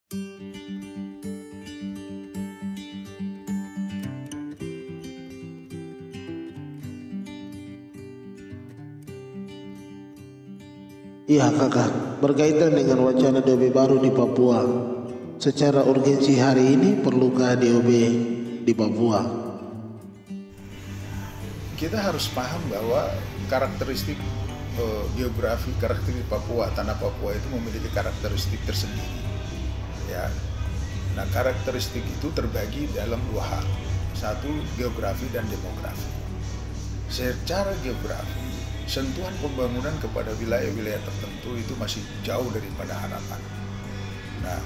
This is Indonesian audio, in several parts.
Iya kakak, berkaitan dengan wacana DOB baru di Papua, secara urgensi hari ini perlukah DOB di Papua? Kita harus paham bahwa karakteristik geografi, karakteristik Papua, tanah Papua itu memiliki karakteristik tersendiri. Ya, nah karakteristik itu terbagi dalam dua hal, satu geografi dan demografi. Secara geografi, sentuhan pembangunan kepada wilayah-wilayah tertentu itu masih jauh daripada harapan. Nah,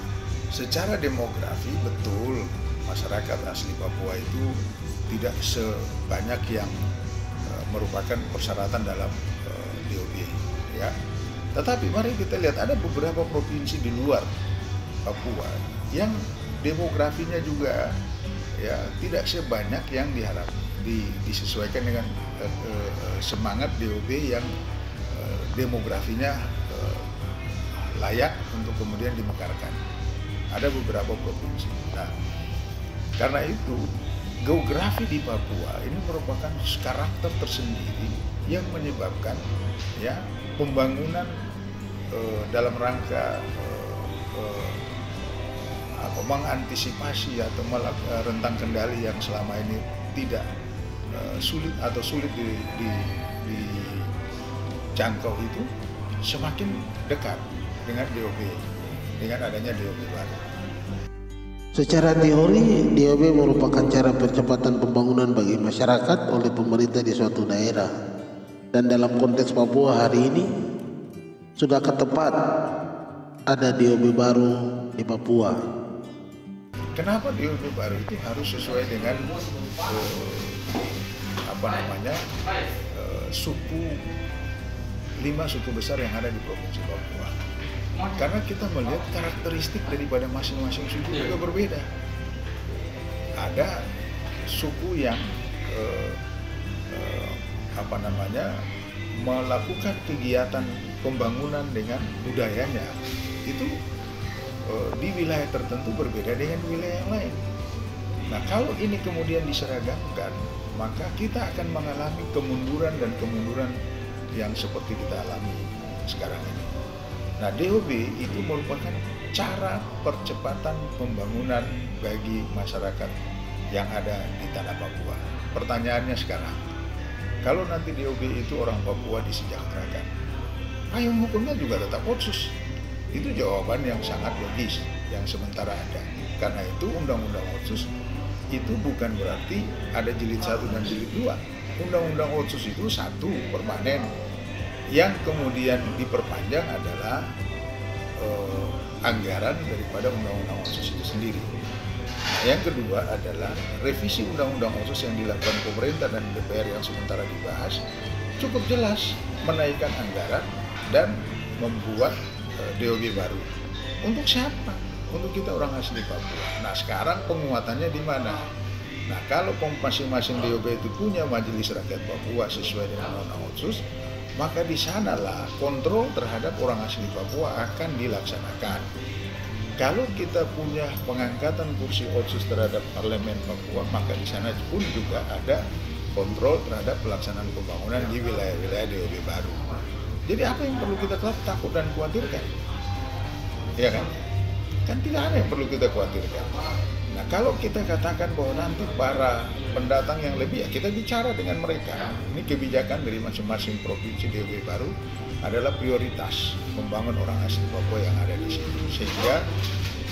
secara demografi betul masyarakat asli Papua itu tidak sebanyak yang merupakan persyaratan dalam DOB, ya. Tetapi mari kita lihat ada beberapa provinsi di luar Papua yang demografinya juga ya tidak sebanyak yang disesuaikan dengan semangat DOB yang demografinya layak untuk kemudian dimekarkan. Ada beberapa provinsi. Nah, karena itu geografi di Papua ini merupakan karakter tersendiri yang menyebabkan ya pembangunan dalam rangka mengantisipasi atau rentang kendali yang selama ini tidak sulit dijangkau itu semakin dekat dengan DOB, dengan adanya DOB baru. Secara teori, DOB merupakan cara percepatan pembangunan bagi masyarakat oleh pemerintah di suatu daerah. Dan dalam konteks Papua hari ini, sudahkah tepat ada DOB baru di Papua? Kenapa DOB baru itu harus sesuai dengan lima suku besar yang ada di Provinsi Papua? Karena kita melihat karakteristik daripada masing-masing suku juga berbeda. Ada suku yang melakukan kegiatan pembangunan dengan budayanya itu di wilayah tertentu berbeda dengan wilayah yang lain. Nah, kalau ini kemudian diseragamkan, maka kita akan mengalami kemunduran yang seperti kita alami sekarang ini. Nah, DOB itu merupakan cara percepatan pembangunan bagi masyarakat yang ada di tanah Papua. Pertanyaannya sekarang, kalau nanti DOB itu orang Papua disejahterakan, payung hukumnya juga tetap Otsus. Itu jawaban yang sangat logis yang sementara ada. Karena itu Undang-Undang Otsus itu bukan berarti ada jilid 1 dan jilid 2. Undang-Undang Otsus itu satu permanen. Yang kemudian diperpanjang adalah anggaran daripada Undang-Undang Otsus itu sendiri. Nah, yang kedua adalah revisi Undang-Undang Otsus yang dilakukan pemerintah dan DPR yang sementara dibahas cukup jelas menaikkan anggaran dan membuat DOB baru. Untuk siapa? Untuk kita orang asli Papua. Nah, sekarang penguatannya di mana? Nah, kalau masing-masing DOB itu punya Majelis Rakyat Papua sesuai dengan Undang-Undang Otsus, maka di sanalah kontrol terhadap orang asli Papua akan dilaksanakan. Kalau kita punya pengangkatan kursi Otsus terhadap Parlemen Papua, maka di sana pun juga ada kontrol terhadap pelaksanaan pembangunan di wilayah-wilayah DOB baru. Jadi apa yang perlu kita takut dan khawatirkan? Ya kan? Kan tidak ada yang perlu kita khawatirkan. Nah, kalau kita katakan bahwa nanti para pendatang yang lebih, ya kita bicara dengan mereka. Ini kebijakan dari masing-masing provinsi DOB baru adalah prioritas membangun orang asli Papua yang ada di sini. Sehingga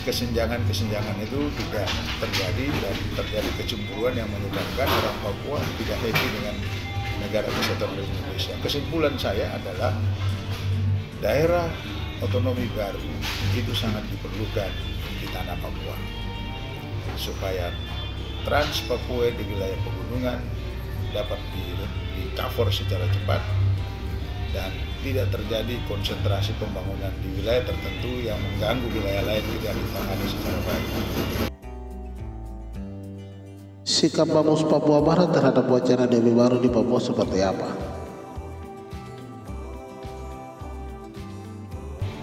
kesenjangan-kesenjangan itu tidak terjadi dan terjadi kecemburuan yang menyebabkan orang Papua tidak happy dengan negara kesatuan Republik Indonesia. Kesimpulan saya adalah daerah otonomi baru itu sangat diperlukan di tanah Papua supaya Trans Papua di wilayah pegunungan dapat di-cover secara cepat dan tidak terjadi konsentrasi pembangunan di wilayah tertentu yang mengganggu wilayah lain tidak ditangani secara baik. Sikap Bamus Papua Barat terhadap wacana DOB baru di Papua seperti apa?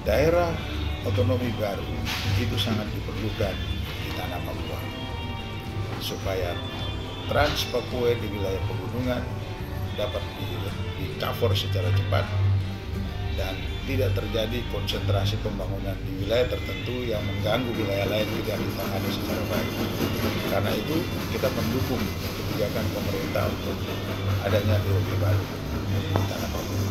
Daerah otonomi baru itu sangat diperlukan di tanah Papua supaya Trans Papua di wilayah pegunungan dapat di-cover secara cepat dan tidak terjadi konsentrasi pembangunan di wilayah tertentu yang mengganggu wilayah lain tidak ditangani secara baik. Karena itu kita mendukung kebijakan pemerintah untuk adanya DOB baru di tanah Papua.